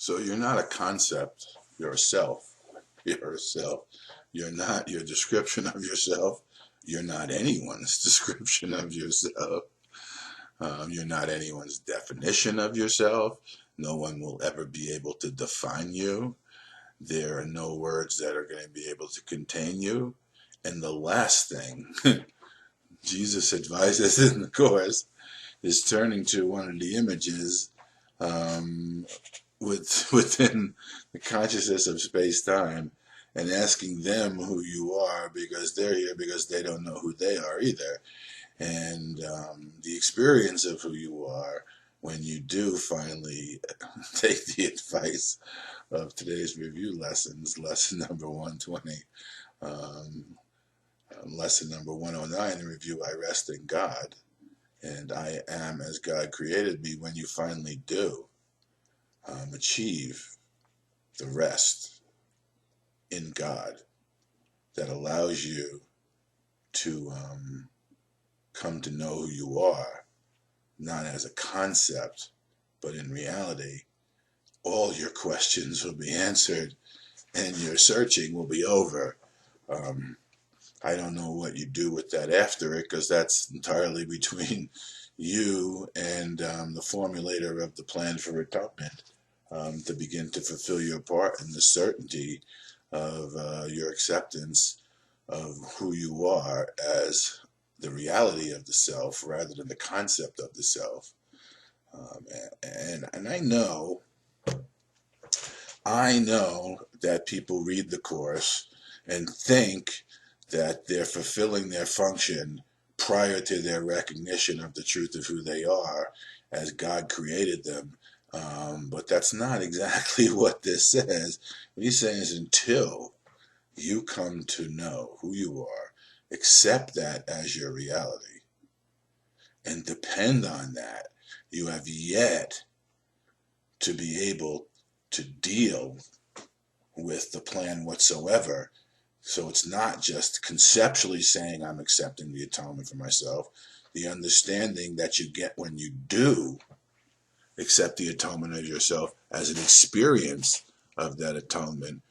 So you're not a concept, you're a self. You're a self. You're not your description of yourself. You're not anyone's description of yourself. You're not anyone's definition of yourself. No one will ever be able to define you. There are no words that are going to be able to contain you. And the last thing Jesus advises in the Course is turning to one of the images within the consciousness of space-time and asking them who you are, because they're here because they don't know who they are either. And the experience of who you are when you do finally take the advice of today's review lessons, lesson number 120, lesson number 109 in review, I rest in God, and I am as God created me. When you finally do achieve the rest in God that allows you to come to know who you are, not as a concept, but in reality, all your questions will be answered and your searching will be over. I don't know what you do with that after it, because that's entirely between you and the formulator of the plan for atonement, to begin to fulfill your part in the certainty of your acceptance of who you are as the reality of the self rather than the concept of the self. And I know that people read the Course and think that they're fulfilling their function prior to their recognition of the truth of who they are as God created them. But that's not exactly what this says. What he's saying is, until you come to know who you are, accept that as your reality, and depend on that, you have yet to be able to deal with the plan whatsoever. So it's not just conceptually saying I'm accepting the atonement for myself. The understanding that you get when you do accept the atonement of yourself as an experience of that atonement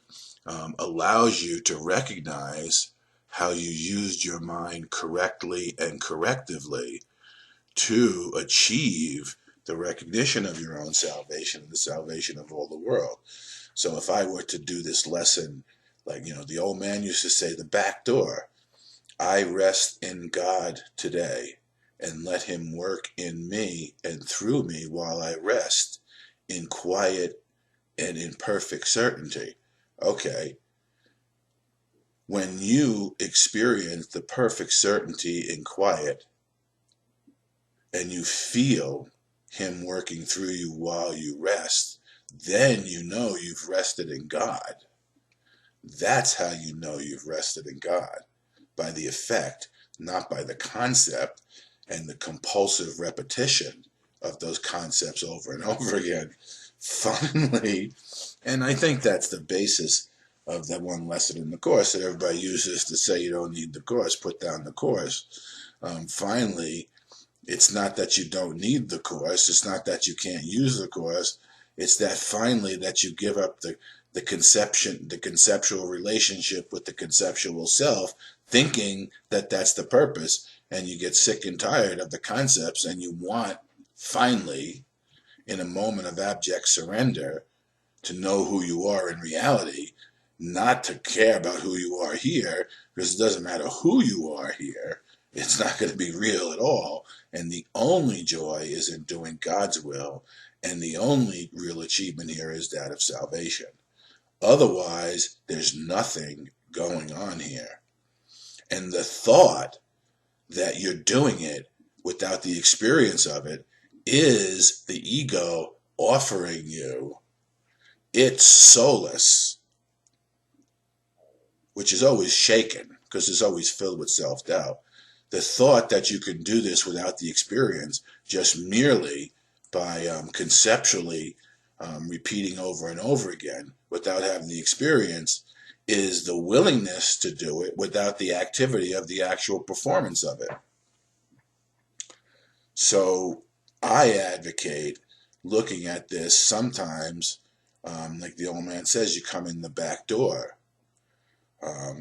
allows you to recognize how you used your mind correctly and correctively to achieve the recognition of your own salvation and the salvation of all the world. So if I were to do this lesson, like, the old man used to say, the back door, I rest in God today and let him work in me and through me while I rest in quiet and in perfect certainty. Okay. When you experience the perfect certainty in quiet and you feel him working through you while you rest, then you know you've rested in God. That's how you know you've rested in God, by the effect, not by the concept and the compulsive repetition of those concepts over and over again. Finally, and I think that's the basis of that one lesson in the Course that everybody uses to say you don't need the Course, put down the Course. Finally, it's not that you don't need the Course, it's not that you can't use the Course, it's that finally that you give up the conceptual relationship with the conceptual self, thinking that that's the purpose, and you get sick and tired of the concepts, and you want, finally, in a moment of abject surrender, to know who you are in reality, not to care about who you are here, because it doesn't matter who you are here, it's not going to be real at all, and the only joy is in doing God's will, and the only real achievement here is that of salvation. Otherwise, there's nothing going on here. And the thought that you're doing it without the experience of it is the ego offering you its solace, which is always shaken because it's always filled with self-doubt. The thought that you can do this without the experience, just merely by conceptually repeating over and over again without having the experience, is the willingness to do it without the activity of the actual performance of it. So I advocate looking at this sometimes Like the old man says, you come in the back door.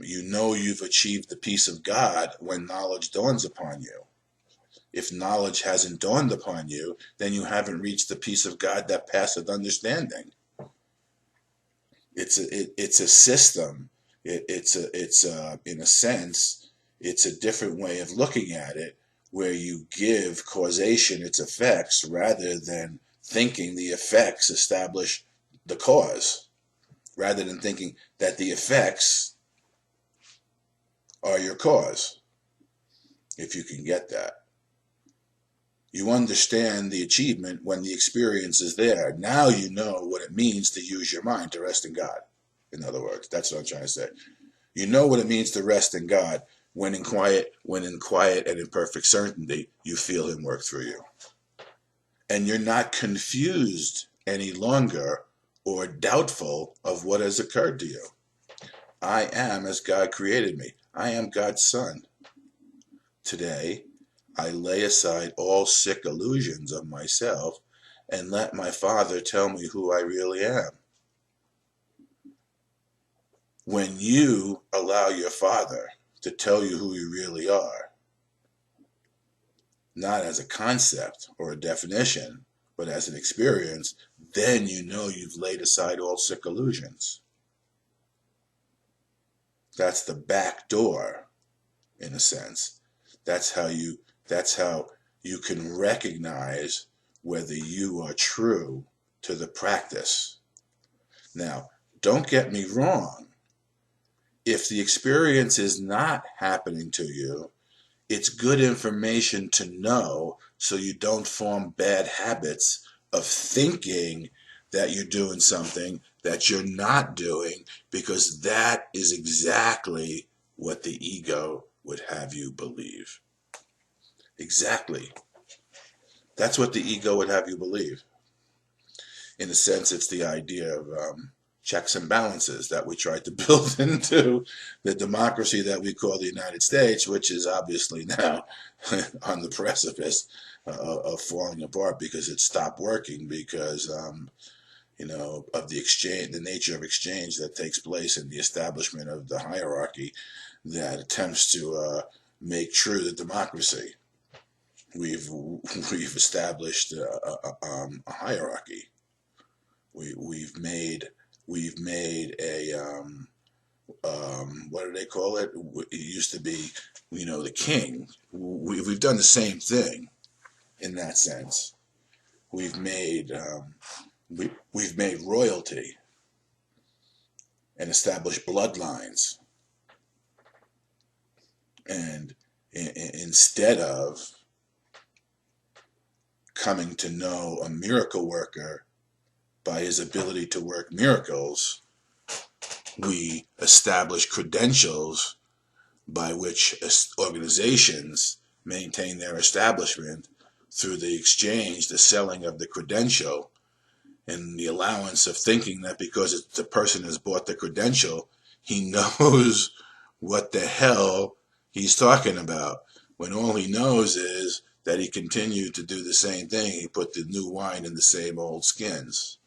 You know you've achieved the peace of God when knowledge dawns upon you. If knowledge hasn't dawned upon you, then you haven't reached the peace of God that passeth understanding. It's a system. It's in a sense, it's a different way of looking at it, where you give causation its effects rather than thinking the effects establish the cause, rather than thinking that the effects are your cause. If you can get that, you understand the achievement when the experience is there. Now you know what it means to use your mind to rest in God. In other words, that's what I'm trying to say. You know what it means to rest in God when in quiet and in perfect certainty you feel Him work through you. And you're not confused any longer or doubtful of what has occurred to you. I am as God created me. I am God's son. Today, I lay aside all sick illusions of myself and let my Father tell me who I really am. When you allow your Father to tell you who you really are, not as a concept or a definition, but as an experience, then you know you've laid aside all sick illusions. That's the back door, in a sense. That's how you can recognize whether you are true to the practice. Now, don't get me wrong. If the experience is not happening to you, it's good information to know so you don't form bad habits of thinking that you're doing something that you're not doing, because that is exactly what the ego would have you believe. Exactly. That's what the ego would have you believe. In a sense, it's the idea of checks and balances that we tried to build into the democracy that we call the United States, which is obviously now on the precipice of falling apart because it stopped working because of the exchange, the nature of exchange that takes place in the establishment of the hierarchy that attempts to make true the democracy. We've established a hierarchy. We've made a what do they call it? It used to be, the king. We've done the same thing in that sense. We've made royalty and established bloodlines, and instead of coming to know a miracle worker by his ability to work miracles, we establish credentials by which organizations maintain their establishment through the exchange, the selling of the credential, and the allowance of thinking that because the person has bought the credential, he knows what the hell he's talking about, when all he knows is that he continued to do the same thing. He put the new wine in the same old skins.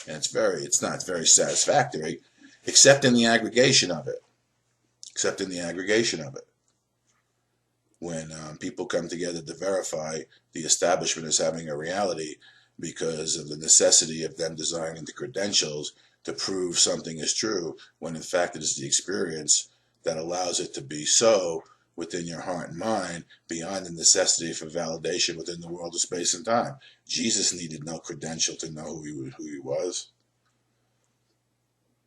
And it's not very satisfactory, except in the aggregation of it. When people come together to verify the establishment as having a reality because of the necessity of them designing the credentials to prove something is true, when in fact it is the experience that allows it to be so within your heart and mind, beyond the necessity for validation within the world of space and time. Jesus needed no credential to know who he was.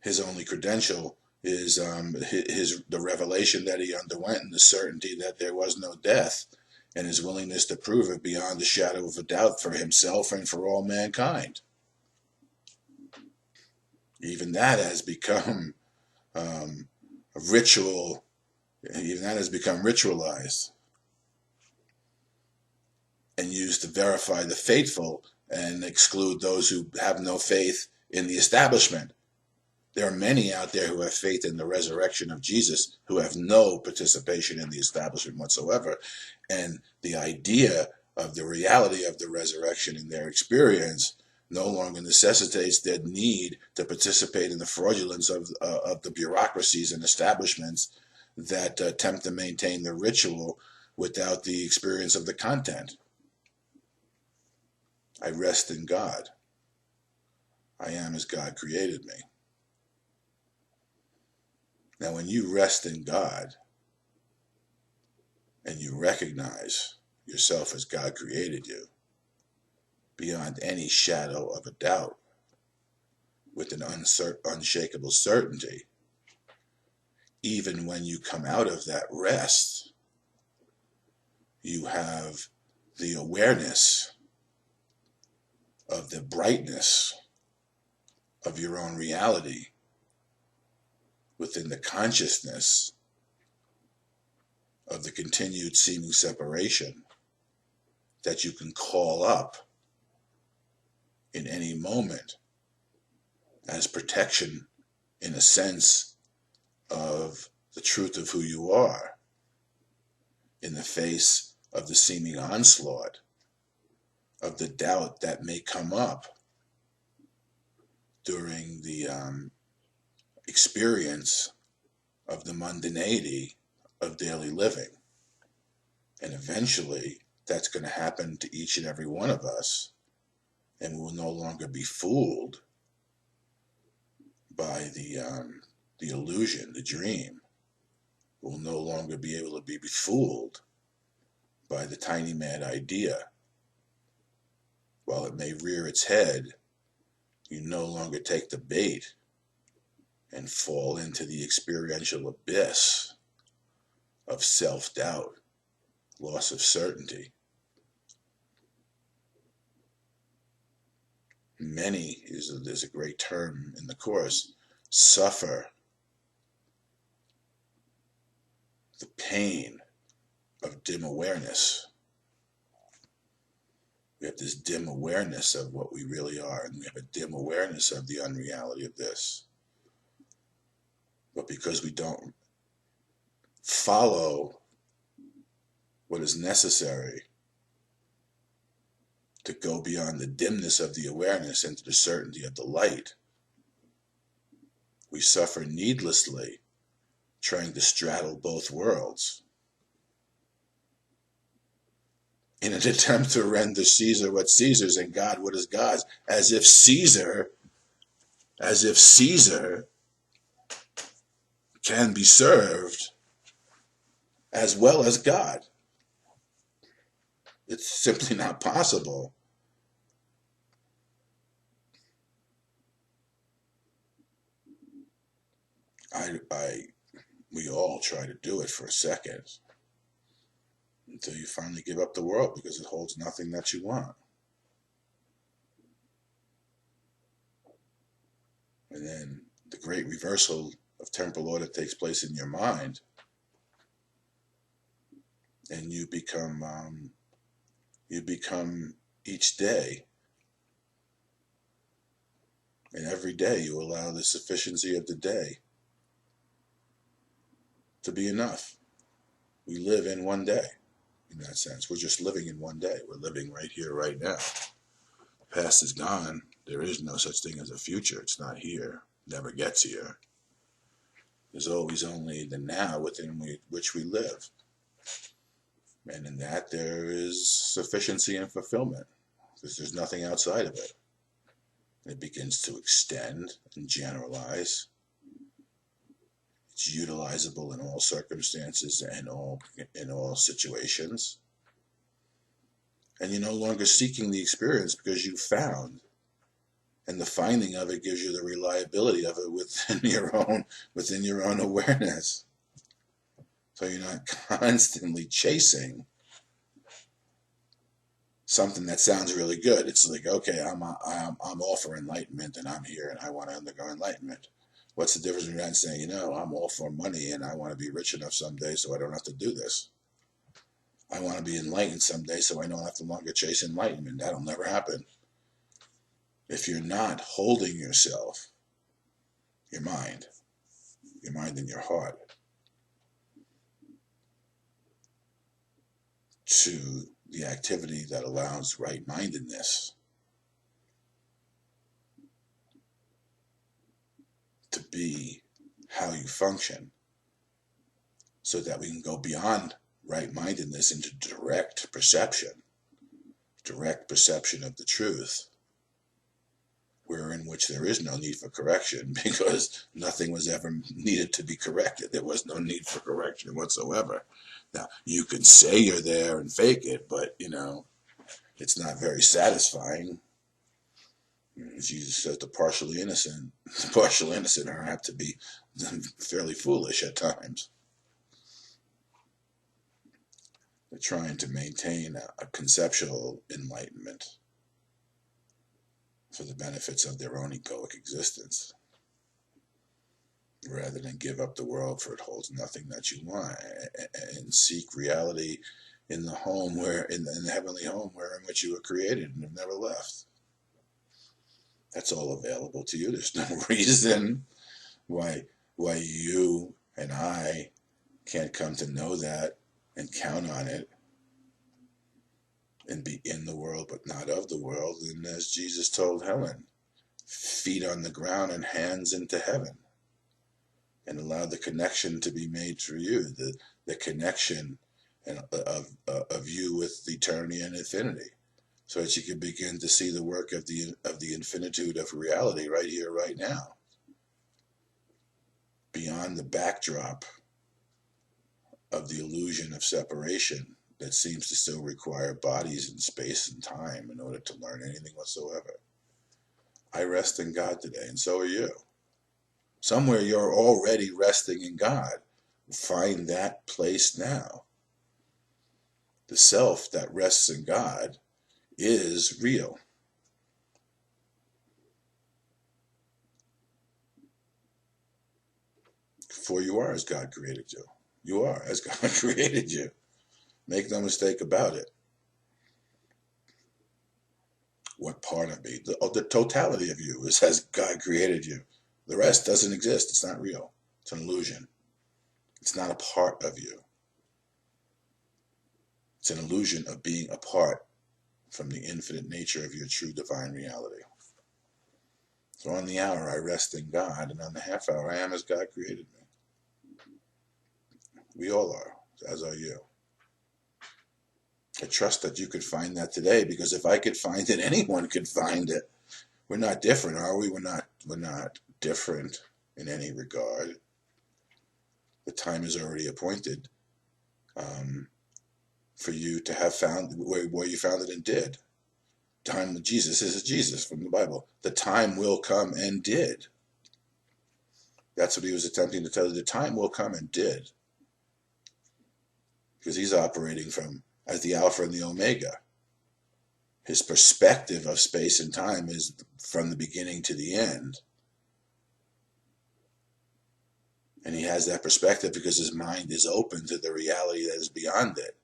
His only credential is the revelation that he underwent, and the certainty that there was no death, and his willingness to prove it beyond a shadow of a doubt for himself and for all mankind. Even that has become a ritual. Even that has become ritualized and used to verify the faithful and exclude those who have no faith in the establishment. There are many out there who have faith in the resurrection of Jesus who have no participation in the establishment whatsoever. And the idea of the reality of the resurrection in their experience no longer necessitates their need to participate in the fraudulence of the bureaucracies and establishments that attempt to maintain the ritual without the experience of the content. I rest in God. I am as God created me. Now, when you rest in God and you recognize yourself as God created you, beyond any shadow of a doubt, with an unshakable certainty, even when you come out of that rest, you have the awareness of the brightness of your own reality within the consciousness of the continued seeming separation that you can call up in any moment as protection, in a sense, of the truth of who you are in the face of the seeming onslaught of the doubt that may come up during the experience of the mundanity of daily living. And eventually that's going to happen to each and every one of us, and we will no longer be fooled by the illusion, the dream. We'll no longer be able to be fooled by the tiny mad idea. While it may rear its head, you no longer take the bait and fall into the experiential abyss of self-doubt, loss of certainty. Many, there's a great term in the Course, suffer the pain of dim awareness. We have this dim awareness of what we really are, and we have a dim awareness of the unreality of this. But because we don't follow what is necessary to go beyond the dimness of the awareness into the certainty of the light, we suffer needlessly trying to straddle both worlds in an attempt to render Caesar what's Caesar's and God what is God's, as if Caesar can be served as well as God. It's simply not possible. We all try to do it for a second until you finally give up the world because it holds nothing that you want. And then the great reversal of temporal order takes place in your mind, and you become each day, and every day you allow the sufficiency of the day to be enough. We live in one day. In that sense, we're just living in one day. We're living right here, right now. The past is gone. There is no such thing as a future. It's not here. Never gets here. There's always only the now within which we live. And in that there is sufficiency and fulfillment, because there's nothing outside of it. And it begins to extend and generalize. It's utilizable in all circumstances and in all situations. And you're no longer seeking the experience because you found. And the finding of it gives you the reliability of it within your own awareness. So you're not constantly chasing something that sounds really good. It's like, okay, I'm all for enlightenment, and I'm here, and I want to undergo enlightenment. What's the difference between that and saying, I'm all for money, and I want to be rich enough someday so I don't have to do this? I want to be enlightened someday so I don't have to longer chase enlightenment. That'll never happen. If you're not holding yourself, your mind and your heart, to the activity that allows right-mindedness, to be how you function, so that we can go beyond right-mindedness into direct perception of the truth, in which there is no need for correction, because nothing was ever needed to be corrected. There was no need for correction whatsoever. Now, you can say you're there and fake it, but, it's not very satisfying. Jesus says the partially innocent are apt to be fairly foolish at times. They're trying to maintain a conceptual enlightenment for the benefits of their own egoic existence, rather than give up the world, for it holds nothing that you want, and seek reality in the home in the heavenly home in which you were created and have never left. That's all available to you. There's no reason why you and I can't come to know that and count on it and be in the world but not of the world. And as Jesus told Helen, feet on the ground and hands into heaven, and allow the connection to be made through you, the connection of you with eternity and infinity, so that you can begin to see the work of the infinitude of reality right here, right now, beyond the backdrop of the illusion of separation that seems to still require bodies in space and time in order to learn anything whatsoever. I rest in God today, and so are you. Somewhere you're already resting in God. Find that place now. The self that rests in God is real. For you are as God created you. You are as God created you. Make no mistake about it. What part of me? The totality of you is as God created you. The rest doesn't exist. It's not real. It's an illusion. It's not a part of you. It's an illusion of being apart from the infinite nature of your true divine reality. So on the hour I rest in God, and on the half hour I am as God created me. We all are, as are you. I trust that you could find that today, because if I could find it, anyone could find it. We're not different, are we? We're not different in any regard. The time is already appointed for you to have found where you found it and did. Time with Jesus is Jesus from the Bible. The time will come and did. That's what he was attempting to tell you. The time will come and did. Because he's operating as the Alpha and the Omega. His perspective of space and time is from the beginning to the end. And he has that perspective because his mind is open to the reality that is beyond it.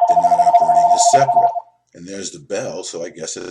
They're not operating as separate. And there's the bell, so I guess it...